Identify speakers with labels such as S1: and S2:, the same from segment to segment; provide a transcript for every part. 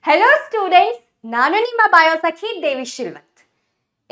S1: Hello students, ನಾನು ನಿಮ್ಮ ಬಾಯೋಸಖಿ ದೇವಿ ಶಿಲ್ವತ್.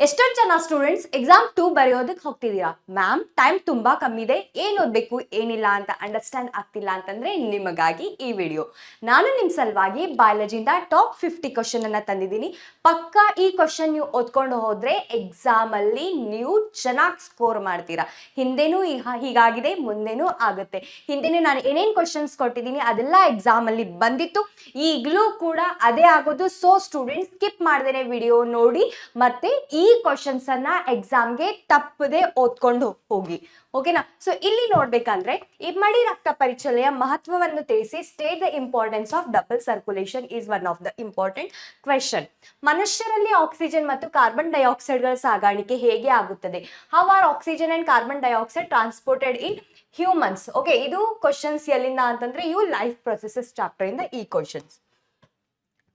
S1: ಎಷ್ಟೊಂದು ಜನ ಸ್ಟೂಡೆಂಟ್ಸ್ ಎಕ್ಸಾಮ್ 2 ಬರೆಯೋದಕ್ಕೆ ಹೋಗ್ತಿದ್ದೀರಾ. ಮ್ಯಾಮ್, ಟೈಮ್ ತುಂಬಾ ಕಮ್ಮಿ ಇದೆ, ಏನ್ ಓದ್ಬೇಕು ಏನಿಲ್ಲ ಅಂತ ಅಂಡರ್ಸ್ಟ್ಯಾಂಡ್ ಆಗ್ತಿಲ್ಲ ಅಂತಂದ್ರೆ ನಿಮಗಾಗಿ ಈ ವಿಡಿಯೋ. ನಾನು ನಿಮ್ ಸಲುವಾಗಿ ಬಯಾಲಜಿಯಿಂದ ಟಾಪ್ 50 ಕ್ವಶನ್ ಅನ್ನ ತಂದಿದ್ದೀನಿ. ಪಕ್ಕಾ ಈ ಕ್ವಶನ್ ನೀವು ಓದ್ಕೊಂಡು ಹೋದ್ರೆ ಎಕ್ಸಾಮ್ ಅಲ್ಲಿ ನೀವು ಚೆನ್ನಾಗಿ ಸ್ಕೋರ್ ಮಾಡ್ತೀರಾ. ಹಿಂದೆನೂ ಹೀಗಾಗಿದೆ, ಮುಂದೆನೂ ಆಗುತ್ತೆ. ಹಿಂದೆನೂ ನಾನು ಏನೇನ್ ಕ್ವಶನ್ಸ್ ಕೊಟ್ಟಿದ್ದೀನಿ ಅದೆಲ್ಲ ಎಕ್ಸಾಮ್ ಅಲ್ಲಿ ಬಂದಿತ್ತು, ಈಗಲೂ ಕೂಡ ಅದೇ ಆಗೋದು. ಸೊ ಸ್ಟೂಡೆಂಟ್ಸ್ ಸ್ಕಿಪ್ ಮಾಡ್ದೇನೆ ವಿಡಿಯೋ ನೋಡಿ ಮತ್ತೆ ಈ ಕ್ವಶನ್ಸ್ ಅನ್ನ ಎಕ್ಸಾಮ್ಗೆ ತಪ್ಪದೆ ಓದ್ಕೊಂಡು ಹೋಗಿ. ಓಕೆನಾ? ಸೊ ಇಲ್ಲಿ ನೋಡ್ಬೇಕಂದ್ರೆ ಇಮ್ಮಡಿ ರಕ್ತ ಪರಿಚಲನೆಯ ಮಹತ್ವವನ್ನು ತಿಳಿಸಿ. State the importance of double circulation is one of the important question. ಮನುಷ್ಯರಲ್ಲಿ ಆಕ್ಸಿಜನ್ ಮತ್ತು ಕಾರ್ಬನ್ ಡೈಆಕ್ಸೈಡ್ಗಳ ಸಾಗಾಣಿಕೆ ಹೇಗೆ ಆಗುತ್ತದೆ? How are oxygen and carbon dioxide transported in humans? Okay, ಇದು ಕ್ವಶನ್ಸ್ ಎಲ್ಲಿಂದ ಅಂತಂದ್ರೆ ಇವು ಲೈಫ್ ಪ್ರೊಸೆಸಸ್ ಚಾಪ್ಟರ್ ಇಂದ ಈ ಕ್ವಶನ್ಸ್.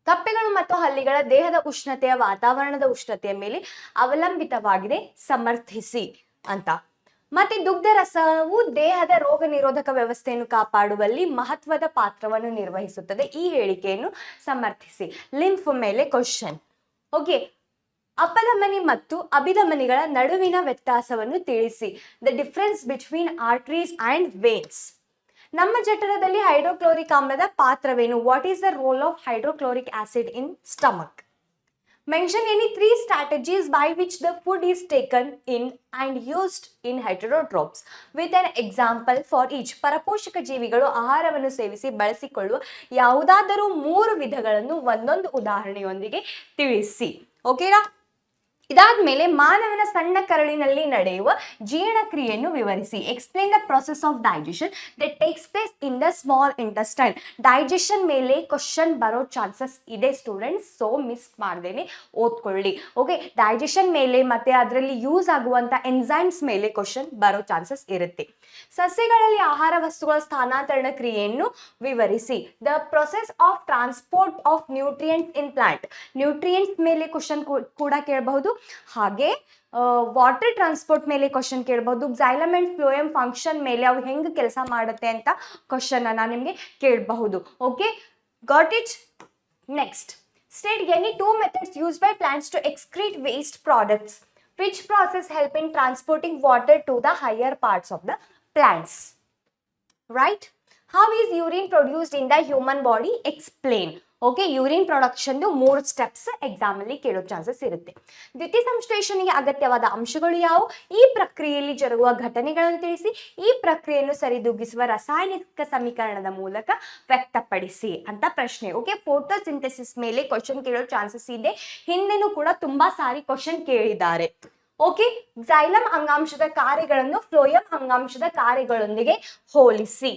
S1: ಕಪ್ಪೆಗಳು ಮತ್ತು ಹಲ್ಲಿಗಳ ದೇಹದ ಉಷ್ಣತೆಯ ವಾತಾವರಣದ ಉಷ್ಣತೆಯ ಮೇಲೆ ಅವಲಂಬಿತವಾಗಿದೆ, ಸಮರ್ಥಿಸಿ ಅಂತ. ಮತ್ತೆ ದುಗ್ಧ ರಸವು ದೇಹದ ರೋಗ ನಿರೋಧಕ ವ್ಯವಸ್ಥೆಯನ್ನು ಕಾಪಾಡುವಲ್ಲಿ ಮಹತ್ವದ ಪಾತ್ರವನ್ನು ನಿರ್ವಹಿಸುತ್ತದೆ, ಈ ಹೇಳಿಕೆಯನ್ನು ಸಮರ್ಥಿಸಿ. ಲಿಂಫ್ ಮೇಲೆ ಕ್ವಶನ್. ಓಕೆ, ಅಪಧಮನಿ ಮತ್ತು ಅಭಿಧಮನಿಗಳ ನಡುವಿನ ವ್ಯತ್ಯಾಸವನ್ನು ತಿಳಿಸಿ. The difference between arteries and veins. ನಮ್ಮ ಜಠರದಲ್ಲಿ ಹೈಡ್ರೋಕ್ಲೋರಿಕ್ ಆಮ್ಲದ ಪಾತ್ರವೇನು? What is the role of hydrochloric acid in stomach? Mention any 3 strategies by which the food is taken in and used in heterotrophs with an example for each. ಪರಪೋಷಕ ಜೀವಿಗಳು ಆಹಾರವನ್ನು ಸೇವಿಸಿ ಬಳಸಿಕೊಳ್ಳುವ ಯಾವುದಾದರೂ 3 ವಿಧಗಳನ್ನು ಒಂದೊಂದು ಉದಾಹರಣೆಯೊಂದಿಗೆ ತಿಳಿಸಿ. ಓಕೆನಾ? ಇದಾದ್ಮೇಲೆ ಮಾನವನ ಸಣ್ಣ ಕರಳಿನಲ್ಲಿ ನಡೆಯುವ ಜೀರ್ಣಕ್ರಿಯೆಯನ್ನು ವಿವರಿಸಿ. Explain the process of digestion that takes place in the small intestine. Digestion ಮೇಲೆ ಕ್ವಶನ್ ಬರೋ ಚಾನ್ಸಸ್ ಇದೆ ಸ್ಟೂಡೆಂಟ್ಸ್, ಸೊ ಮಿಸ್ ಮಾಡ್ದೇನೆ ಓದ್ಕೊಳ್ಳಿ. ಓಕೆ, ಡೈಜೆಷನ್ ಮೇಲೆ ಮತ್ತೆ ಅದರಲ್ಲಿ ಯೂಸ್ ಆಗುವಂತ ಎನ್ಸೈಮ್ಸ್ ಮೇಲೆ ಕ್ವಶನ್ ಬರೋ ಚಾನ್ಸಸ್ ಇರುತ್ತೆ. ಸಸ್ಯಗಳಲ್ಲಿ ಆಹಾರ ವಸ್ತುಗಳ ಸ್ಥಾನಾಂತರಣ ಕ್ರಿಯೆಯನ್ನು ವಿವರಿಸಿ. The process of transport of nutrients in plant. Nutrients ಮೇಲೆ ಕ್ವಶನ್ ಕೂಡ ಕೇಳಬಹುದು. ಹಾಗೆ ವಾಟರ್ ಟ್ರಾನ್ಸ್ಪೋರ್ಟ್ ಮೇಲೆ ಕ್ವಶನ್ ಕೇಳಬಹುದು. xylem and phloem ಫಂಕ್ಷನ್ ಮೇಲೆ ಅವು ಹೆಂಗೆ ಕೆಲಸ ಮಾಡುತ್ತೆ ಅಂತ ಕ್ವಶನ್ ಅನ್ನ ನಿಮಗೆ ಕೇಳಬಹುದು. Okay, got it? Next, state any 2 methods used by plants to excrete waste products. Which process help in transporting water to the higher parts of the plants? Right? How is urine produced in the human body? Explain. Okay, urine production 3 steps exam ಅಲ್ಲಿ ಕೇಳೋ chances ಇರುತ್ತೆ. ದ್ಯುತಿ ಸಂಶ್ಲೇಷಣೆಗೆ ಅಗತ್ಯವಾದ ಅಂಶಗಳು ಯಾವುವು? ಈ ಪ್ರಕ್ರಿಯೆಯಲ್ಲಿ ಜರುಗುವ ಘಟನೆಗಳನ್ನು ತಿಳಿಸಿ. ಈ ಪ್ರಕ್ರಿಯೆಯನ್ನು ಸರಿದೂಗಿಸುವ ರಾಸಾಯನಿಕ ಸಮೀಕರಣದ ಮೂಲಕ ವ್ಯಕ್ತಪಡಿಸಿ ಅಂತ ಪ್ರಶ್ನೆ. ಓಕೆ, ಫೋಟೋಸಿಂಥೆಸಿಸ್ ಮೇಲೆ ಕ್ವಶನ್ ಕೇಳೋ ಚಾನ್ಸಸ್ ಇದೆ. ಹಿಂದೆನೂ ಕೂಡ ತುಂಬಾ ಸಾರಿ ಕ್ವಶನ್ ಕೇಳಿದ್ದಾರೆ. ಓಕೆ, xylem ಅಂಗಾಂಶದ ಕಾರ್ಯಗಳನ್ನು ಫ್ಲೋಯಂ ಅಂಗಾಂಶದ ಕಾರ್ಯಗಳೊಂದಿಗೆ ಹೋಲಿಸಿ.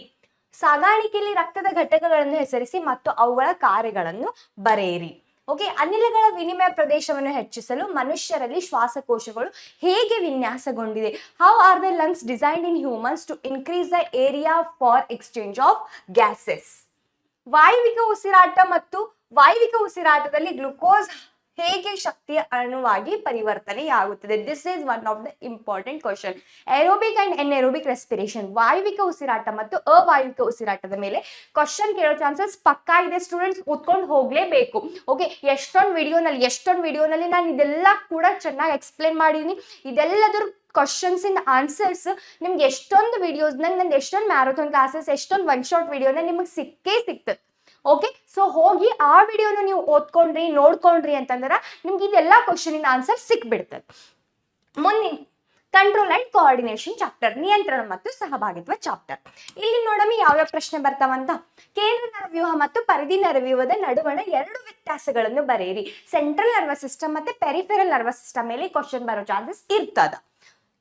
S1: ಸಾಗಾಣಿಕೆಯಲ್ಲಿ ರಕ್ತದ ಘಟಕಗಳನ್ನು ಹೆಸರಿಸಿ ಮತ್ತು ಅವುಗಳ ಕಾರ್ಯಗಳನ್ನು ಬರೆಯಿರಿ. ಓಕೆ, ಅನಿಲಗಳ ವಿನಿಮಯ ಪ್ರದೇಶವನ್ನು ಹೆಚ್ಚಿಸಲು ಮನುಷ್ಯರಲ್ಲಿ ಶ್ವಾಸಕೋಶಗಳು ಹೇಗೆ ವಿನ್ಯಾಸಗೊಂಡಿದೆ? How are the lungs designed in humans to increase the area for exchange of gases? ವಾಯುವಿಕ ಉಸಿರಾಟ ಮತ್ತು ವಾಯುವಿಕ ಉಸಿರಾಟದಲ್ಲಿ ಗ್ಲುಕೋಸ್ ಹೇಗೆ ಶಕ್ತಿಯ ಅಣುವಾಗಿ ಪರಿವರ್ತನೆಯಾಗುತ್ತದೆ? This is one of the important question. Aerobic and anaerobic respiration, ವಾಯುವಿಕ ಉಸಿರಾಟ ಮತ್ತು ಅವಾಯುವಿಕ ಉಸಿರಾಟದ ಮೇಲೆ ಕ್ವಶನ್ ಕೇಳೋ ಚಾನ್ಸಸ್ ಪಕ್ಕಾ ಇದೆ ಸ್ಟೂಡೆಂಟ್ಸ್, ಓದ್ಕೊಂಡು ಹೋಗ್ಲೇಬೇಕು. ಓಕೆ, ಎಷ್ಟೊಂದು ವಿಡಿಯೋನಲ್ಲಿ ನಾನು ಇದೆಲ್ಲ ಕೂಡ ಚೆನ್ನಾಗಿ ಎಕ್ಸ್ಪ್ಲೇನ್ ಮಾಡಿದೀನಿ. ಇದೆಲ್ಲದ್ರ ಕ್ವಶನ್ಸ್ ಇನ್ ಆನ್ಸರ್ಸ್ ನಿಮ್ಗೆ ಎಷ್ಟೊಂದು ವಿಡಿಯೋಸ್ ನಂದು ಎಷ್ಟೊಂದು ಮ್ಯಾರಥಾನ್ ಕ್ಲಾಸಸ್, ಎಷ್ಟೊಂದು ಒನ್ ಶಾರ್ಟ್ ವಿಡಿಯೋನ ನಿಮಗೆ ಸಿಗ್ತದೆ. ಓಕೆ, ಸೊ ಹೋಗಿ ಆ ವಿಡಿಯೋನ ನೀವು ಓದ್ಕೊಂಡ್ರಿ ನೋಡ್ಕೊಂಡ್ರಿ ಅಂತಂದ್ರೆ ನಿಮ್ಗೆ ಇದೆಲ್ಲ ಕ್ವಶನ್ ಇನ್ ಆನ್ಸರ್ ಸಿಕ್ಬಿಡ್ತದೆ. ಮುಂದಿನ ಕಂಟ್ರೋಲ್ ಅಂಡ್ ಕೋಆರ್ಡಿನೇಷನ್ ಚಾಪ್ಟರ್, ನಿಯಂತ್ರಣ ಮತ್ತು ಸಹಭಾಗಿತ್ವ ಚಾಪ್ಟರ್. ಇಲ್ಲಿ ನೋಡಮ್ಮಿ ಯಾವ್ಯಾವ ಪ್ರಶ್ನೆ ಬರ್ತಾವಂತ. ಕೇಂದ್ರ ನರವ್ಯೂಹ ಮತ್ತು ಪರಿಧಿ ನರವ್ಯೂಹದ ನಡುವಣ 2 ವ್ಯತ್ಯಾಸಗಳನ್ನು ಬರೆಯಿರಿ. ಸೆಂಟ್ರಲ್ ನರ್ವಸ್ ಸಿಸ್ಟಮ್ ಮತ್ತೆ ಪೆರಿಫೆರಲ್ ನರ್ವಸ್ ಸಿಸ್ಟಮ್ ಮೇಲೆ ಕ್ವಶನ್ ಬರೋ ಚಾನ್ಸಸ್ ಇರ್ತದ.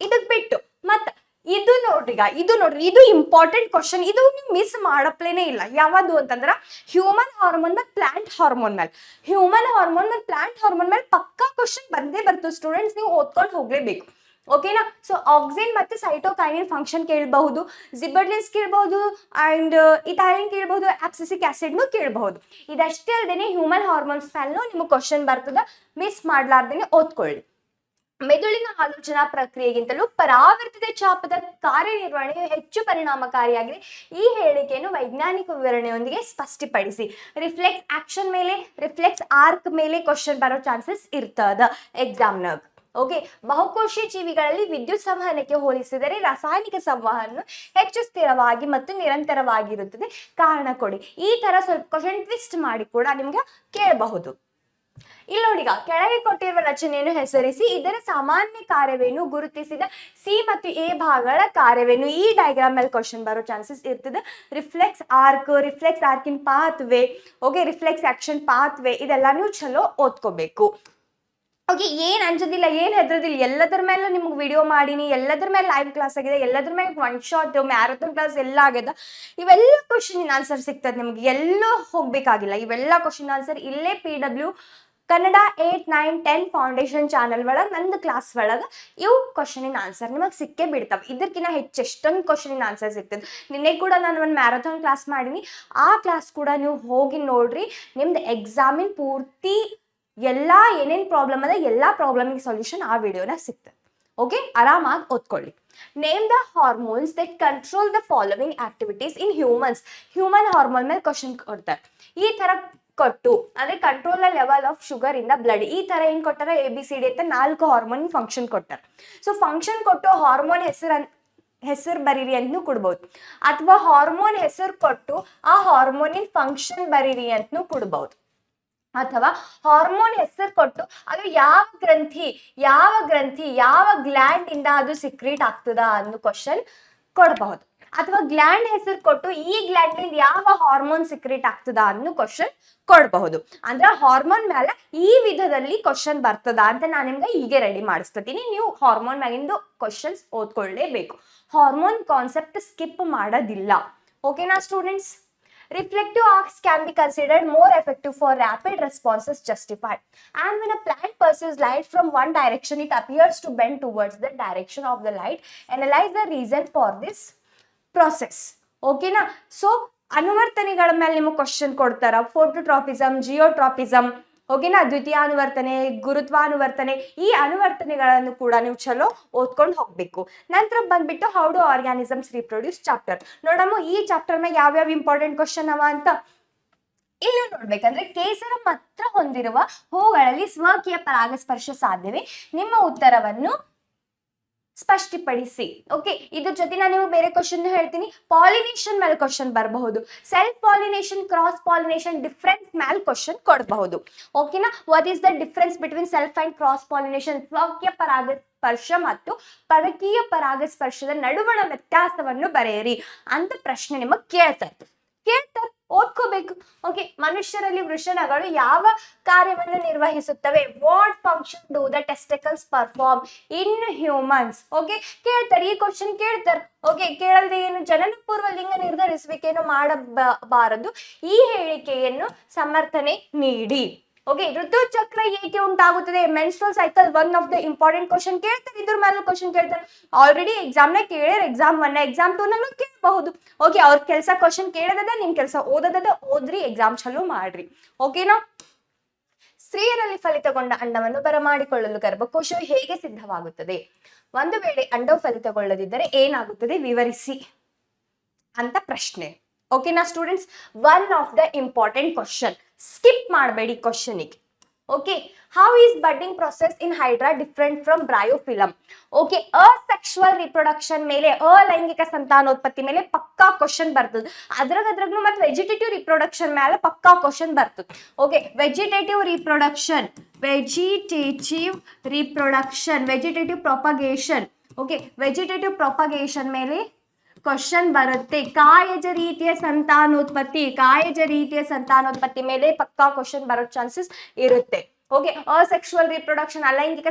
S1: ಇದಕ್ ಬಿಟ್ಟು ಮತ್ತೆ ಇದು ನೋಡ್ರಿ, ಇದು ಇಂಪಾರ್ಟೆಂಟ್ ಕ್ವಶನ್. ಇದು ನೀವು ಮಿಸ್ ಮಾಡಪ್ಲೇನೆ ಇಲ್ಲ. ಯಾವುದು ಅಂತಂದ್ರ ಹ್ಯೂಮನ್ ಹಾರ್ಮೋನ್ ಮತ್ತು ಪ್ಲಾಂಟ್ ಹಾರ್ಮೋನ್ ಮೇಲೆ. ಹ್ಯೂಮನ್ ಹಾರ್ಮೋನ್ ಮತ್ತು ಪ್ಲಾಂಟ್ ಹಾರ್ಮೋನ್ ಮೇಲೆ ಪಕ್ಕಾ ಕ್ವಶನ್ ಬಂದೇ ಬರ್ತದೆ ಸ್ಟೂಡೆಂಟ್ಸ್, ನೀವು ಓದ್ಕೊಂಡು ಹೋಗ್ಲೇಬೇಕು. ಓಕೆನಾ? ಸೊ ಆಕ್ಸಿನ್ ಮತ್ತು ಸೈಟೋಕೈನಿನ್ ಫಂಕ್ಷನ್ ಕೇಳಬಹುದು, ಜಿಬರ್ಲಿನ್ಸ್ ಕೇಳಬಹುದು, ಅಂಡ್ ಇಥೈಲಿನ್ ಕೇಳಬಹುದು, ಅಬ್ಸಿಸಿಕ್ ಆಸಿಡ್ನು ಕೇಳಬಹುದು. ಇದಷ್ಟೇ ಅಲ್ಲದೆ ಹ್ಯೂಮನ್ ಹಾರ್ಮೋನ್ಸ್ ಮೇಲೂ ನಿಮಗೆ ಕ್ವಶನ್ ಬರ್ತದ, ಮಿಸ್ ಮಾಡ್ಲಾರ್ದೇನೆ ಓದ್ಕೊಳ್ಳಿ. ಮೆದುಳಿನ ಆಲೋಚನಾ ಪ್ರಕ್ರಿಯೆಗಿಂತಲೂ ಪರಾವರ್ತಿತ ಚಾಪದ ಕಾರ್ಯನಿರ್ವಹಣೆಯು ಹೆಚ್ಚು ಪರಿಣಾಮಕಾರಿಯಾಗಿದೆ. ಈ ಹೇಳಿಕೆಯನ್ನು ವೈಜ್ಞಾನಿಕ ವಿವರಣೆಯೊಂದಿಗೆ ಸ್ಪಷ್ಟಪಡಿಸಿ. ರಿಫ್ಲೆಕ್ಸ್ ಆಕ್ಷನ್ ಮೇಲೆ, ರಿಫ್ಲೆಕ್ಸ್ ಆರ್ಕ್ ಮೇಲೆ ಕ್ವಶನ್ ಬರೋ ಚಾನ್ಸಸ್ ಇರ್ತದ ಎಕ್ಸಾಮ್ನಾಗ. ಓಕೆ, ಬಹುಕೋಶೀಯ ಜೀವಿಗಳಲ್ಲಿ ವಿದ್ಯುತ್ ಸಂವಹನಕ್ಕೆ ಹೋಲಿಸಿದರೆ ರಾಸಾಯನಿಕ ಸಂವಹನ ಹೆಚ್ಚು ಸ್ಥಿರವಾಗಿ ಮತ್ತು ನಿರಂತರವಾಗಿರುತ್ತದೆ. ಕಾರಣ ಕೊಡಿ. ಈ ತರ ಸ್ವಲ್ಪ ಕ್ವಶನ್ ಟ್ವಿಸ್ಟ್ ಮಾಡಿ ಕೂಡ ನಿಮ್ಗೆ ಕೇಳಬಹುದು. ಇಲ್ಲಿ ನೋಡಿಗ ಕೆಳಗೆ ಕೊಟ್ಟಿರುವ ರಚನೆಯನ್ನು ಹೆಸರಿಸಿ, ಇದರ ಸಾಮಾನ್ಯ ಕಾರ್ಯವೇನು, ಗುರುತಿಸಿದ ಸಿ ಮತ್ತು ಎ ಭಾಗಗಳ ಕಾರ್ಯವೇನು. ಈ ಡಯಾಗ್ರಾಮ್ ಮೇಲೆ ಕ್ವಶನ್ ಬರೋ ಚಾನ್ಸಸ್ ಇರ್ತದೆ. ರಿಫ್ಲೆಕ್ಸ್ ಆರ್ಕಿನ್ pathway, okay, reflex action pathway, ಇದೆಲ್ಲ ನೀವು ಚಲೋ ಓದ್ಕೋಬೇಕು. ಓಕೆ, ಏನ್ ಅಂಜದಿಲ್ಲ, ಏನ್ ಹೆದ್ರದಿಲ್ಲ, ಎಲ್ಲದ್ರ ಮೇಲೆ ನಿಮ್ಗೆ ವಿಡಿಯೋ ಮಾಡೀನಿ, ಎಲ್ಲದ್ರ ಮೇಲೆ ಲೈವ್ ಕ್ಲಾಸ್ ಆಗಿದೆ, ಎಲ್ಲದ್ರ ಮೇಲೆ ಒನ್ ಶಾಟ್ ಮ್ಯಾರಥಾನ್ ಕ್ಲಾಸ್ ಎಲ್ಲ ಆಗ್ಯದ. ಇವೆಲ್ಲ ಕ್ವಶನ್ ಆನ್ಸರ್ ಸಿಗ್ತದೆ ನಿಮ್ಗೆ, ಎಲ್ಲೂ ಹೋಗ್ಬೇಕಾಗಿಲ್ಲ. ಇವೆಲ್ಲ ಕ್ವಶನ್ ಆನ್ಸರ್ ಇಲ್ಲೇ PW ಕನ್ನಡ 8, 9, 10 ಫೌಂಡೇಶನ್ ಚಾನಲ್ ಒಳಗೆ ನಂದು ಕ್ಲಾಸ್ ಒಳಗೆ ಇವು ಕ್ವಶನಿನ ಆನ್ಸರ್ ನಿಮಗೆ ಸಿಕ್ಕೇ ಬಿಡ್ತಾವೆ. ಇದಕ್ಕಿಂತ ಹೆಚ್ಚು ಎಷ್ಟೊಂದು ಕ್ವಶನಿನ ಆನ್ಸರ್ ಸಿಗ್ತದೆ. ನಿನ್ನೆ ಕೂಡ ನಾನು ಒಂದು ಮ್ಯಾರಥಾನ್ ಕ್ಲಾಸ್ ಮಾಡೀನಿ, ಆ ಕ್ಲಾಸ್ ಕೂಡ ನೀವು ಹೋಗಿ ನೋಡ್ರಿ. ನಿಮ್ದು ಎಕ್ಸಾಮಿನ ಪೂರ್ತಿ ಎಲ್ಲ ಏನೇನು ಪ್ರಾಬ್ಲಮ್ ಅದ ಎಲ್ಲ ಪ್ರಾಬ್ಲಮಿಗೆ ಸೊಲ್ಯೂಷನ್ ಆ ವಿಡಿಯೋನ ಸಿಗ್ತದೆ. ಓಕೆ, ಆರಾಮಾಗಿ ಓದ್ಕೊಳ್ಳಿ. Name the hormones that control the following activities in humans. Human hormone ಮೇಲೆ ಕ್ವಶನ್ ಕೊಡ್ತಾರೆ. ಈ ತರ ಕೊಟ್ಟು ಅಂದ್ರೆ control the level of sugar in the blood, ಈ ತರ ಏನ್ ಕೊಟ್ಟಾರ, ABCD ಅಂತ 4 ಹಾರ್ಮೋನ್ ಫಂಕ್ಷನ್ ಕೊಟ್ಟಾರ. ಸೊ ಫಂಕ್ಷನ್ ಕೊಟ್ಟು ಹಾರ್ಮೋನ್ ಹೆಸರು ಬರೀರಿ ಅಂತೂ ಕೊಡ್ಬೋದು, ಅಥವಾ ಹಾರ್ಮೋನ್ ಹೆಸರು ಕೊಟ್ಟು ಆ ಹಾರ್ಮೋನಿನ ಫಂಕ್ಷನ್ ಬರೀರಿ ಅಂತೂ ಕೊಡ್ಬೋದು, ಅಥವಾ ಹಾರ್ಮೋನ್ ಹೆಸರು ಕೊಟ್ಟು ಅದು ಯಾವ ಗ್ರಂಥಿ ಯಾವ ಗ್ಲ್ಯಾಂಡ್ ಇಂದ ಅದು ಸಿಕ್ರೀಟ್ ಆಗ್ತದ ಅನ್ನೋ ಕ್ವಶನ್ ಕೊಡಬಹುದು. ಅಥವಾ ಗ್ಲ್ಯಾಂಡ್ ಹೆಸರು ಕೊಟ್ಟು ಈ ಗ್ಲ್ಯಾಂಡ್ ಇಂದ ಯಾವ ಹಾರ್ಮೋನ್ ಸಿಕ್ರೀಟ್ ಆಗ್ತದ ಅನ್ನೋ ಕ್ವಶನ್ ಕೊಡಬಹುದು. ಅಂದ್ರೆ ಹಾರ್ಮೋನ್ ಮೇಲೆ ಈ ವಿಧದಲ್ಲಿ ಕ್ವಶನ್ ಬರ್ತದ ಅಂತ ನಾನು ನಿಮ್ಗೆ ಹೀಗೆ ರೆಡಿ ಮಾಡಿಸ್ತೀನಿ. ನೀವು ಹಾರ್ಮೋನ್ ಮ್ಯಾಗಿಂದು ಕ್ವಶನ್ಸ್ ಓದ್ಕೊಳ್ಳೇಬೇಕು. ಹಾರ್ಮೋನ್ ಕಾನ್ಸೆಪ್ಟ್ ಸ್ಕಿಪ್ ಮಾಡೋದಿಲ್ಲ. ಓಕೆನಾ students? Reflective arcs can be considered more effective for rapid responses justified. And when a plant pursues light from one direction, it appears to bend towards the direction of the light. Analyze the reason for this process. ಓಕೆನಾ? So ಅನುವರ್ತನೆಗಳ ಮೇಲೆ ನಿಮಗೆ question ಕೊಡ್ತಾರ. ಫೋಟೋಟ್ರಾಪಿಸಮ್, ಜಿಯೋಟ್ರಾಪಿಸಮ್, ಓಕೆನಾ, ದ್ವಿತೀಯಾನುವರ್ತನೆ, ಗುರುತ್ವಾನುವರ್ತನೆ, ಈ ಅನುವರ್ತನೆಗಳನ್ನು ಕೂಡ ನೀವು ಚಲೋ ಓದ್ಕೊಂಡು ಹೋಗ್ಬೇಕು. ನಂತರ ಬಂದ್ಬಿಟ್ಟು how do organisms reproduce chapter ನೋಡಮ್ಮ. ಈ ಚಾಪ್ಟರ್ ಮ್ಯಾಗ ಯಾವ್ಯಾವ ಇಂಪಾರ್ಟೆಂಟ್ ಕ್ವಶನ್ ಅವ ಅಂತ ಇಲ್ಲಿ ನೋಡ್ಬೇಕಂದ್ರೆ, ಕೇಸರ ಮಾತ್ರ ಹೊಂದಿರುವ ಹೂಗಳಲ್ಲಿ ಸ್ವಕೀಯ ಪರಾಗಸ್ಪರ್ಶ ಸಾಧ್ಯವೇ? ನಿಮ್ಮ ಉತ್ತರವನ್ನು ಸ್ಪಷ್ಟಪಡಿಸಿ. ಓಕೆ, ಇದ್ರ ಜೊತೆ ನಾನು ನೀವು ಬೇರೆ ಕ್ವಶನ್ ಹೇಳ್ತೀನಿ. ಪಾಲಿನೇಷನ್ ಮೇಲೆ ಕ್ವಶನ್ ಬರಬಹುದು. Self pollination, cross pollination difference ಮೇಲೆ ಕ್ವಶನ್ ಕೊಡಬಹುದು. ಓಕೆನಾ? What is the difference between self and cross pollination? ಸ್ವಕೀಯ ಪರಾಗಸ್ಪರ್ಶ ಮತ್ತು ಪರಕೀಯ ಪರಾಗಸ್ಪರ್ಶದ ನಡುವಣ ವ್ಯತ್ಯಾಸವನ್ನು ಬರೆಯಿರಿ ಅಂತ ಪ್ರಶ್ನೆ ನಿಮಗೆ ಕೇಳ್ತಾರೆ. ಓದ್ಕೋಬೇಕು. ಓಕೆ, ಮನುಷ್ಯರಲ್ಲಿ ವೃಷಣಗಳು ಯಾವ ಕಾರ್ಯವನ್ನು ನಿರ್ವಹಿಸುತ್ತವೆ? What function do the testicles perform in humans? Okay, ಕೇಳ್ತಾರೆ, ಈ ಕ್ವಶನ್ ಕೇಳ್ತಾರೆ. ಓಕೆ, ಕೇಳದೆ ಏನು ಜನನ ಪೂರ್ವ ಲಿಂಗ ನಿರ್ಧರಿಸುವಿಕೆಯನ್ನು ಮಾಡಬಾರದು, ಈ ಹೇಳಿಕೆಯನ್ನು ಸಮರ್ಥನೆ ನೀಡಿ. ಓಕೆ, ಋತುಚಕ್ರ ಏಕೆ ಉಂಟಾಗುತ್ತದೆ? Menstrual cycle one of the important question ಕೇಳ್ತಾರೆ. ಇದ್ರ ಮೇಲೆ ಕ್ವಶನ್ ಕೇಳ್ತಾರೆ. ಆಲ್ರೆಡಿ ಎಕ್ಸಾಮ್ನ ಕೇಳ್ಯಾರ, ಎಕ್ಸಾಮ್ 1 ಎಕ್ಸಾಮ್ 2 ನಾನು ಕೇಳಬಹುದು. ಓಕೆ, ಅವ್ರ ಕೆಲಸ ಕ್ವಶನ್ ಕೇಳೋದದ, ನಿಮ್ ಕೆಲಸ ಓದೋದದ. ಓದ್ರಿ, ಎಕ್ಸಾಮ್ ಚಲೋ ಮಾಡ್ರಿ. ಓಕೆನಾ? ಸ್ತ್ರೀಯರಲ್ಲಿ ಫಲಿತಗೊಂಡ ಅಂಡವನ್ನು ಬರಮಾಡಿಕೊಳ್ಳಲು ಗರ್ಭಕೋಶವು ಹೇಗೆ ಸಿದ್ಧವಾಗುತ್ತದೆ? ಒಂದು ವೇಳೆ ಅಂಡವು ಫಲಿತಗೊಳ್ಳದಿದ್ದರೆ ಏನಾಗುತ್ತದೆ ವಿವರಿಸಿ ಅಂತ ಪ್ರಶ್ನೆ. ಓಕೆನಾ students? One of the important question, skip ಮಾಡಬೇಡಿ ಕ್ವಶನಿಗೆ. Okay, how is budding process in Hydra different from Bryophyllum? Okay, asexual reproduction ಮೇಲೆ, ಅಲೈಂಗಿಕ ಸಂತಾನೋತ್ಪತ್ತಿ ಮೇಲೆ ಪಕ್ಕಾ ಕ್ವಶನ್ ಬರ್ತದೆ. ಅದ್ರಾಗ್ನು ಮತ್ತೆ ವೆಜಿಟೇಟಿವ್ ರಿಪ್ರೊಡಕ್ಷನ್ ಮೇಲೆ ಪಕ್ಕಾ ಕ್ವಶನ್ ಬರ್ತದೆ. Okay, vegetative propagation, okay, vegetative propagation ಮೇಲೆ ಕ್ವಶನ್ ಬರುತ್ತೆ. ಕಾಯಜ ರೀತಿಯ ಸಂತಾನೋತ್ಪತ್ತಿ ಮೇಲೆ ಪಕ್ಕಾ ಕ್ವಶನ್ ಬರೋ ಚಾನ್ಸಸ್ ಇರುತ್ತೆ. ಓಕೆ, ಅಸೆಕ್ಷುವಲ್ ರಿಪ್ರೊಡಕ್ಷನ್, ಅಲೈಂಗಿಕ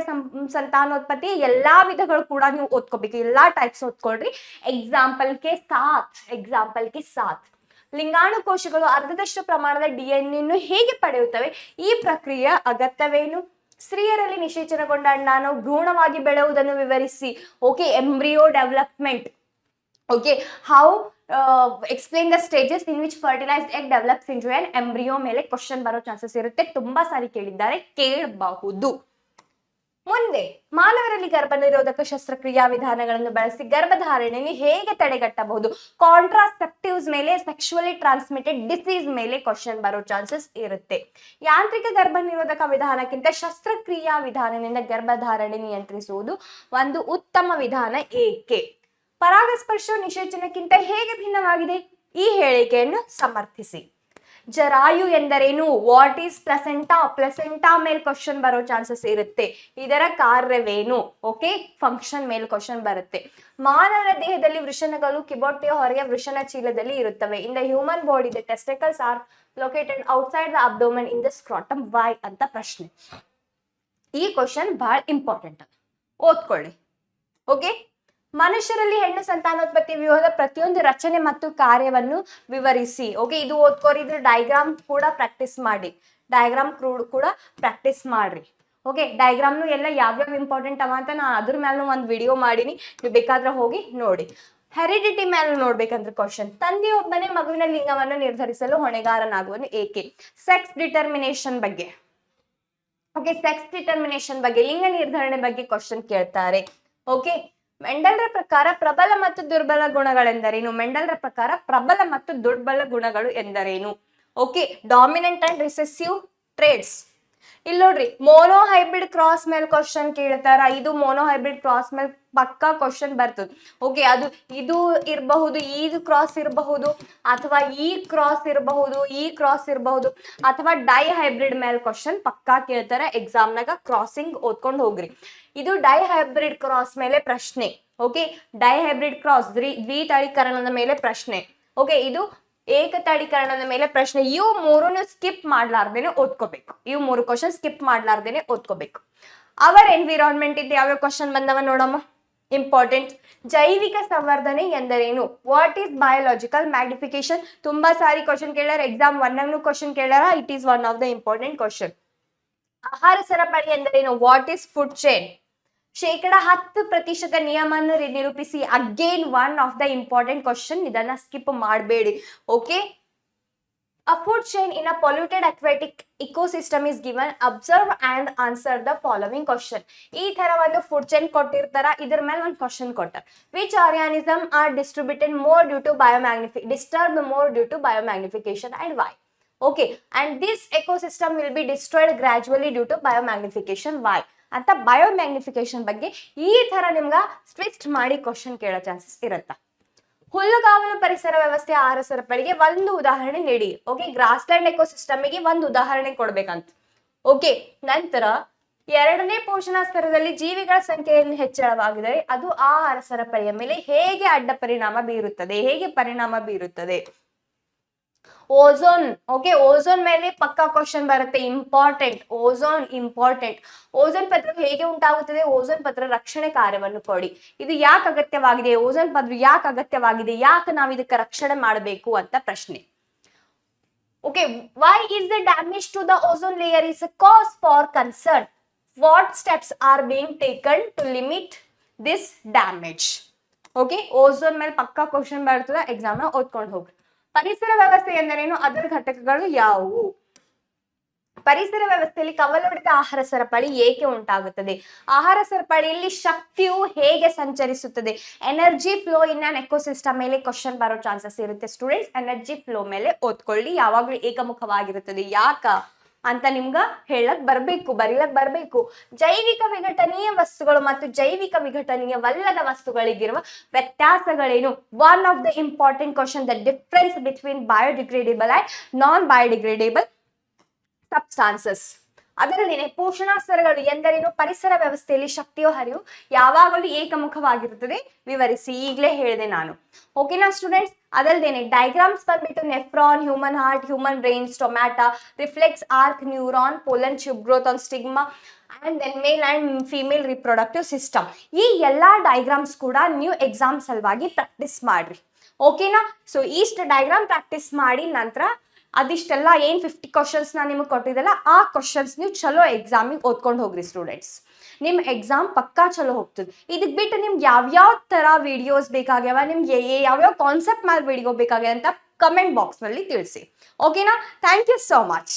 S1: ಸಂತಾನೋತ್ಪತ್ತಿ ಎಲ್ಲಾ ವಿಧಗಳು ಕೂಡ ನೀವು ಓದ್ಕೋಬೇಕು. ಎಲ್ಲಾ ಟೈಪ್ಸ್ ಓದ್ಕೊಳ್ರಿ. ಎಕ್ಸಾಂಪಲ್ ಕೆ ಸಾಥ್ ಲಿಂಗಾಣುಕೋಶಗಳು ಅರ್ಧದಷ್ಟು ಪ್ರಮಾಣದ DNA ಹೇಗೆ ಪಡೆಯುತ್ತವೆ? ಈ ಪ್ರಕ್ರಿಯೆಯ ಅಗತ್ಯವೇನು? ಸ್ತ್ರೀಯರಲ್ಲಿ ನಿಷೇಚನಗೊಂಡ ಅಂಡಾಣು ಭ್ರೂಣವಾಗಿ ಬೆಳೆಯುವುದನ್ನು ವಿವರಿಸಿ. Okay, embryo development. Okay, how explain the stages in which fertilized egg develops into an embryo ಮೇಲೆ ಕ್ವಶನ್ ಬರೋ ಚಾನ್ಸಸ್ ಇರುತ್ತೆ. ತುಂಬಾ ಸಾರಿ ಕೇಳಿದ್ದಾರೆ, ಕೇಳಬಹುದು. ಮುಂದೆ ಮಾನವರಲ್ಲಿ ಗರ್ಭ ನಿರೋಧಕ ಶಸ್ತ್ರಕ್ರಿಯಾ ವಿಧಾನಗಳನ್ನು ಬಳಸಿ ಗರ್ಭಧಾರಣೆಯನ್ನು ಹೇಗೆ ತಡೆಗಟ್ಟಬಹುದು? ಕಾಂಟ್ರಾಸೆಪ್ಟಿವ್ಸ್ ಮೇಲೆ, ಸೆಕ್ಷುವಲಿ ಟ್ರಾನ್ಸ್ಮಿಟೆಡ್ ಡಿಸೀಸ್ ಮೇಲೆ ಕ್ವಶನ್ ಬರೋ ಚಾನ್ಸಸ್ ಇರುತ್ತೆ. ಯಾಂತ್ರಿಕ ಗರ್ಭ ನಿರೋಧಕ ವಿಧಾನಕ್ಕಿಂತ ಶಸ್ತ್ರಕ್ರಿಯಾ ವಿಧಾನದಿಂದ ಗರ್ಭಧಾರಣೆ ನಿಯಂತ್ರಿಸುವುದು ಒಂದು ಉತ್ತಮ ವಿಧಾನ. ಏಕೆ? ಪರಾಗಸ್ಪರ್ಶ ನಿಷೇಚನಕ್ಕಿಂತ ಹೇಗೆ ಭಿನ್ನವಾಗಿದೆ? ಈ ಹೇಳಿಕೆಯನ್ನು ಸಮರ್ಥಿಸಿ. ಜರಾಯು ಎಂದರೇನು? What is ಪ್ಲಸೆಂಟಾ? ಪ್ಲಸೆಂಟಾ ಮೇಲೆ ಕ್ವಶನ್ ಬರೋ ಚಾನ್ಸಸ್ ಇರುತ್ತೆ. ಇದರ ಕಾರ್ಯವೇನು? ಓಕೆ, ಫಂಕ್ಷನ್ ಮೇಲೆ ಕ್ವಶನ್ ಬರುತ್ತೆ. ಮಾನವನ ದೇಹದಲ್ಲಿ ವೃಷಣಗಳು ಕಿಬೋಟೆಯ ಹೊರಗೆ ವೃಷಣ ಚೀಲದಲ್ಲಿ ಇರುತ್ತವೆ. In the human body the testicles are located outside the abdomen in the scrotum. Why ಅಂತ ಪ್ರಶ್ನೆ. ಈ ಕ್ವಶನ್ ಬಹಳ ಇಂಪಾರ್ಟೆಂಟ್, ಓದ್ಕೊಳ್ಳಿ. ಓಕೆ, ಮನುಷ್ಯರಲ್ಲಿ ಹೆಣ್ಣು ಸಂತಾನೋತ್ಪತ್ತಿ ವ್ಯೂಹದ ಪ್ರತಿಯೊಂದು ರಚನೆ ಮತ್ತು ಕಾರ್ಯವನ್ನು ವಿವರಿಸಿ. ಓಕೆ, ಇದು ಓದ್ಕೋರಿ. ಇದ್ರ ಡಯಾಗ್ರಾಮ್ ಕೂಡ ಪ್ರಾಕ್ಟೀಸ್ ಮಾಡಿ. ಡಯಾಗ್ರಾಮ್ ಕೂಡ ಪ್ರಾಕ್ಟೀಸ್ ಮಾಡ್ರಿ. ಓಕೆ, ಡಯಾಗ್ರಾಮ್ನು ಎಲ್ಲ ಯಾವ್ಯಾವ ಇಂಪಾರ್ಟೆಂಟ್ ಅವ ಅಂತ ನಾನು ಅದ್ರ ಮೇಲೆ ಒಂದು ವಿಡಿಯೋ ಮಾಡೀನಿ, ನೀವು ಬೇಕಾದ್ರೆ ಹೋಗಿ ನೋಡಿ. ಹೆರಿಡಿಟಿ ಮೇಲೆ ನೋಡ್ಬೇಕಂದ್ರೆ ಕ್ವಶನ್, ತಂದೆಯೊಬ್ಬನೇ ಮಗುವಿನ ಲಿಂಗವನ್ನು ನಿರ್ಧರಿಸಲು ಹೊಣೆಗಾರನಾಗುವನು ಏಕೆ? ಸೆಕ್ಸ್ ಡಿಟರ್ಮಿನೇಷನ್ ಬಗ್ಗೆ. ಓಕೆ, ಸೆಕ್ಸ್ ಡಿಟರ್ಮಿನೇಷನ್ ಬಗ್ಗೆ, ಲಿಂಗ ನಿರ್ಧರಣೆ ಬಗ್ಗೆ ಕ್ವಶನ್ ಕೇಳ್ತಾರೆ. ಓಕೆ, ಮೆಂಡಲ್ರ ಪ್ರಕಾರ ಪ್ರಬಲ ಮತ್ತು ದುರ್ಬಲ ಗುಣಗಳೆಂದರೇನು? ಮೆಂಡಲ್ರ ಪ್ರಕಾರ ಪ್ರಬಲ ಮತ್ತು ದುರ್ಬಲ ಗುಣಗಳು ಎಂದರೇನು? Okay, dominant and recessive trades. ಇಲ್ಲಿ ನೋಡ್ರಿ, ಮೋನೋ ಹೈಬ್ರಿಡ್ ಕ್ರಾಸ್ ಮೇಲೆ ಕ್ವಶನ್ ಕೇಳ್ತಾರ. ಇದು ಮೋನೋ ಹೈಬ್ರಿಡ್ ಕ್ರಾಸ್ ಮೇಲೆ ಪಕ್ಕಾ ಕ್ವಶನ್ ಬರ್ತದೆ. ಓಕೆ, ಅದು ಇದು ಇರಬಹುದು, ಇದು ಕ್ರಾಸ್ ಇರಬಹುದು, ಅಥವಾ ಈ ಕ್ರಾಸ್ ಇರಬಹುದು, ಈ ಕ್ರಾಸ್ ಇರಬಹುದು, ಅಥವಾ ಡೈ ಹೈಬ್ರಿಡ್ ಮೇಲೆ ಕ್ವಶನ್ ಪಕ್ಕಾ ಕೇಳ್ತಾರ ಎಕ್ಸಾಮ್ನಾಗ. ಕ್ರಾಸಿಂಗ್ ಓದ್ಕೊಂಡು ಹೋಗ್ರಿ. ಇದು ಡೈ ಹೈಬ್ರಿಡ್ ಕ್ರಾಸ್ ಮೇಲೆ ಪ್ರಶ್ನೆ. ಓಕೆ, ಡೈ ಹೈಬ್ರಿಡ್ ಕ್ರಾಸ್ ದ್ವಿತಳೀಕರಣದ ಮೇಲೆ ಪ್ರಶ್ನೆ. ಓಕೆ, ಇದು ಏಕತಳೀಕರಣದ ಮೇಲೆ ಪ್ರಶ್ನೆ. ಇವು ಮೂರು ನೀವು ಸ್ಕಿಪ್ ಮಾಡ್ಲಾರ್ದೇನೆ ಓದ್ಕೋಬೇಕು. ಇವು ಮೂರು ಕ್ವಶನ್ ಸ್ಕಿಪ್ ಮಾಡ್ಲಾರ್ದೇನೆ ಓದ್ಕೋಬೇಕು. ಅವರ್ ಎನ್ವಿರಾನ್ಮೆಂಟ್ ಇಂದ ಯಾವ್ಯಾವ ಕ್ವಶನ್ ಬಂದವ ನೋಡಮ್ಮ, ಇಂಪಾರ್ಟೆಂಟ್. ಜೈವಿಕ ಸಂವರ್ಧನೆ ಎಂದರೇನು? What is biological magnification? ತುಂಬಾ ಸಾರಿ ಕ್ವಶನ್ ಕೇಳಾರ, ಎಕ್ಸಾಮ್ 1 ಕ್ವಶನ್ ಕೇಳಾರ. It is one of the important question. ಆಹಾರ ಸರಪಳಿ ಎಂದರೇನು? What is food chain? 10% ನಿಯಮವನ್ನು ನಿರೂಪಿಸಿ. Again one of the important question, ಇದನ್ನ ಸ್ಕಿಪ್ ಮಾಡಬೇಡಿ. Okay, a food chain in a polluted aquatic ecosystem is given. Observe and answer the following question. ಈ ತರ ಒಂದು ಫುಡ್ ಚೈನ್ ಕೊಟ್ಟಿರ್ತಾರ, ಇದ್ರ ಮೇಲೆ ಒಂದು ಕ್ವಶನ್ ಕೊಟ್ಟಾರ. Which organism are distributed more due to disturbed more due to biomagnification and why? Okay, and this ecosystem will be destroyed gradually due to biomagnification. Why? ಅಂತ ಬಯೋಮ್ಯಾಗ್ನಿಫಿಕೇಶನ್ ಬಗ್ಗೆ ಈ ತರ ನಿಮ್ಗ ಟ್ವಿಸ್ಟ್ ಮಾಡಿ ಕ್ವಶನ್ ಕೇಳೋ ಚಾನ್ಸಸ್ ಇರುತ್ತ. ಹುಲ್ಲುಗಾವಲು ಪರಿಸರ ವ್ಯವಸ್ಥೆ ಆಹಾರ ಸರಪಳಿಗೆ ಒಂದು ಉದಾಹರಣೆ ನೀಡಿ. ಓಕೆ, ಗ್ರಾಸ್ಲ್ಯಾಂಡ್ ಎಕೋಸಿಸ್ಟಮ್ಗೆ ಒಂದು ಉದಾಹರಣೆ ಕೊಡ್ಬೇಕಂತ. ಓಕೆ, ನಂತರ 2ನೇ ಪೋಷಣಾ ಸ್ತರದಲ್ಲಿ ಜೀವಿಗಳ ಸಂಖ್ಯೆಯನ್ನು ಹೆಚ್ಚಳವಾಗಿದರೆ ಅದು ಆಹಾರ ಸರಪಳಿಯ ಮೇಲೆ ಹೇಗೆ ಅಡ್ಡ ಪರಿಣಾಮ ಬೀರುತ್ತದೆ? ಓಝೋನ್. ಓಕೆ, ಓಝೋನ್ ಮೇಲೆ ಪಕ್ಕಾ ಕ್ವಶನ್ ಬರುತ್ತೆ, ಇಂಪಾರ್ಟೆಂಟ್. Ozone important. ಓಝೋನ್ ಪದ್ರ ಹೇಗೆ ಉಂಟಾಗುತ್ತದೆ? ಓಝೋನ್ ಪದ್ರ ರಕ್ಷಣೆ ಕಾರ್ಯವನ್ನು ಕೊಡಿ. ಇದು ಯಾಕೆ ಅಗತ್ಯವಾಗಿದೆ? ಓಝೋನ್ ಪದ್ರ ಯಾಕೆ ಅಗತ್ಯವಾಗಿದೆ? ಯಾಕೆ ನಾವು ಇದಕ್ಕೆ ರಕ್ಷಣೆ ಮಾಡಬೇಕು ಅಂತ ಪ್ರಶ್ನೆ. Okay, why is the damage to the ozone layer is a cause for concern? What steps are being taken to limit this damage? Okay, ozone ಮೇಲೆ ಪಕ್ಕಾ ಕ್ವಶನ್ ಬರ್ತದೆ, ಎಕ್ಸಾಮ್ ನ ಓದ್ಕೊಂಡು ಹೋಗ್ರಿ. ಪರಿಸರ ವ್ಯವಸ್ಥೆ ಎಂದರೇನು? ಅದರ ಘಟಕಗಳು ಯಾವುವು? ಪರಿಸರ ವ್ಯವಸ್ಥೆಯಲ್ಲಿ ಕವಲೊಡೆದ ಆಹಾರ ಸರಪಳಿ ಏಕೆ ಉಂಟಾಗುತ್ತದೆ? ಆಹಾರ ಸರಪಳಿಯಲ್ಲಿ ಶಕ್ತಿಯು ಹೇಗೆ ಸಂಚರಿಸುತ್ತದೆ? Energy flow in an ecosystem ಮೇಲೆ ಕ್ವಶನ್ ಬರೋ ಚಾನ್ಸಸ್ ಇರುತ್ತೆ ಸ್ಟೂಡೆಂಟ್ಸ್. ಎನರ್ಜಿ ಫ್ಲೋ ಮೇಲೆ ಓದ್ಕೊಳ್ಳಿ. ಯಾವಾಗ್ಲೂ ಏಕಮುಖವಾಗಿರುತ್ತದೆ. ಯಾಕ ಅಂತ ನಿಮ್ಗ ಹೇಳಕ್ ಬರೀಲಕ್ ಬರ್ಬೇಕು. ಜೈವಿಕ ವಿಘಟನೀಯ ವಸ್ತುಗಳು ಮತ್ತು ಜೈವಿಕ ವಿಘಟನೀಯವಲ್ಲದ ವಸ್ತುಗಳಿಗಿರುವ ವ್ಯತ್ಯಾಸಗಳೇನು? One of the important question, the difference between biodegradable and non biodegradable substances. ಅದರಲ್ಲಿನೇ ಪೋಷಣಾ ಸ್ತರಗಳು ಎಂದರೇನು? ಪರಿಸರ ವ್ಯವಸ್ಥೆಯಲ್ಲಿ ಶಕ್ತಿಯ ಹರಿವು ಯಾವಾಗಲೂ ಏಕಮುಖವಾಗಿರುತ್ತದೆ, ವಿವರಿಸಿ. ಈಗಲೇ ಹೇಳಿದೆ ನಾನು. ಓಕೆನಾ ಸ್ಟೂಡೆಂಟ್ಸ್? ಅದಲ್ದೇನೆ ಡಯಾಗ್ರಾಮ್ಸ್ ಬಂದ್ಬಿಟ್ಟು nephron, human heart, human brain, stomata, reflex arc, neuron, pollen tube growth on stigma and then male and female reproductive system. ಈ ಎಲ್ಲಾ ಡಯಾಗ್ರಾಮ್ಸ್ ಕೂಡ ನೀವು ಎಕ್ಸಾಮ್ ಸಲುವಾಗಿ ಪ್ರಾಕ್ಟೀಸ್ ಮಾಡ್ರಿ. ಓಕೆನಾ? ಸೊ ಇಷ್ಟು ಡಯಾಗ್ರಾಮ್ ಪ್ರಾಕ್ಟೀಸ್ ಮಾಡಿ ನಂತರ ಅದಿಷ್ಟೆಲ್ಲ ಏನ್ 50 ಕ್ವಶನ್ಸ್ ನಾ ನಿಮಗೆ ಕೊಟ್ಟಿದ್ದಲ್ಲ, ಆ ಕ್ವಶನ್ಸ್ ನೀವು ಚಲೋ ಎಕ್ಸಾಮಿಗೆ ಓದ್ಕೊಂಡು ಹೋಗ್ರಿ ಸ್ಟೂಡೆಂಟ್ಸ್. ನಿಮ್ ಎಕ್ಸಾಮ್ ಪಕ್ಕಾ ಚಲೋ ಹೋಗ್ತದೆ. ಇದಕ್ ಬಿಟ್ಟು ನಿಮ್ಗೆ ಯಾವ್ಯಾವ ತರ ವಿಡಿಯೋಸ್ ಬೇಕಾಗ್ಯಾವ, ನಿಮ್ಗೆ ಯಾವ್ಯಾವ ಕಾನ್ಸೆಪ್ಟ್ ಮೇಲೆ ವಿಡಿಯೋ ಬೇಕಾಗ್ಯಾವ ಅಂತ ಕಮೆಂಟ್ ಬಾಕ್ಸ್ ನಲ್ಲಿ ತಿಳಿಸಿ. ಓಕೆನಾ? Thank you so much.